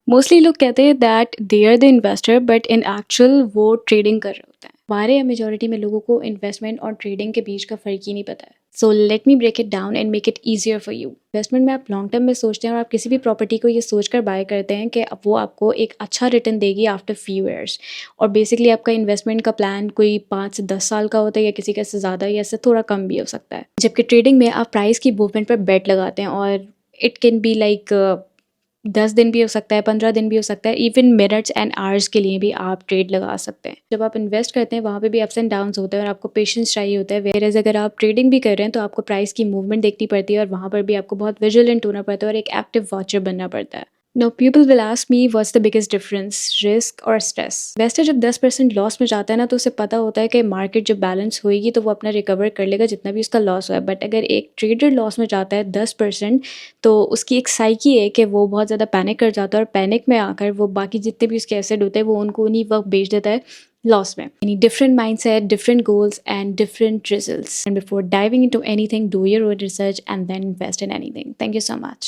Mostly लोग कहते हैं that they are the investor but in actual वो ट्रेडिंग कर रहे होते हैं। हमारे या मेजोरिटी में लोगों को इन्वेस्टमेंट और ट्रेडिंग के बीच का फ़र्क ही नहीं पता है। So let me break it down and make it easier for you. Investment में आप लॉन्ग टर्म में सोचते हैं और आप किसी भी प्रॉपर्टी को ये सोच कर बाय करते हैं कि अब वो आपको एक अच्छा रिटर्न देगी आफ्टर फ्यू ईयर्स। और बेसिकली आपका इन्वेस्टमेंट का प्लान कोई 5 से 10 साल का होता है या किसी का इससे ज़्यादा या इससे थोड़ा कम भी हो सकता है। जबकि ट्रेडिंग में आप प्राइस की मूवमेंट पर बेट लगाते हैं और इट कैन बी लाइक 10 दिन भी हो सकता है, 15 दिन भी हो सकता है, इवन मिनट्स एंड आवर्स के लिए भी आप ट्रेड लगा सकते हैं। जब आप इन्वेस्ट करते हैं वहाँ पे भी अप्स एंड डाउन्स होते हैं और आपको पेशेंस चाहिए होता है। वेयरएज़ अगर आप ट्रेडिंग भी कर रहे हैं तो आपको प्राइस की मूवमेंट देखनी पड़ती है और वहाँ पर भी आपको बहुत विजिलेंट होना पड़ता है और एक एक्टिव वॉचर बनना पड़ता है। Now people will ask me what's the biggest difference, risk और stress। इन्वेस्टर जब 10% लॉस में जाता है ना तो उसे पता होता है कि मार्केट जब बैलेंस होएगी तो वो अपना रिकवर कर लेगा जितना भी उसका लॉस हुआ है। बट अगर एक ट्रेडर लॉस में जाता है 10% तो उसकी एक साइकी है कि वो बहुत ज़्यादा पैनिक कर जाता है और पैनिक में आकर वो बाकी जितने भी उसके एसेट होते हैं वो उनको उन्हीं वक्त बेच देता है लॉस में। यानी different mindset, different goals and different results. And before diving into anything, do your own research and then invest in anything. Thank you so much.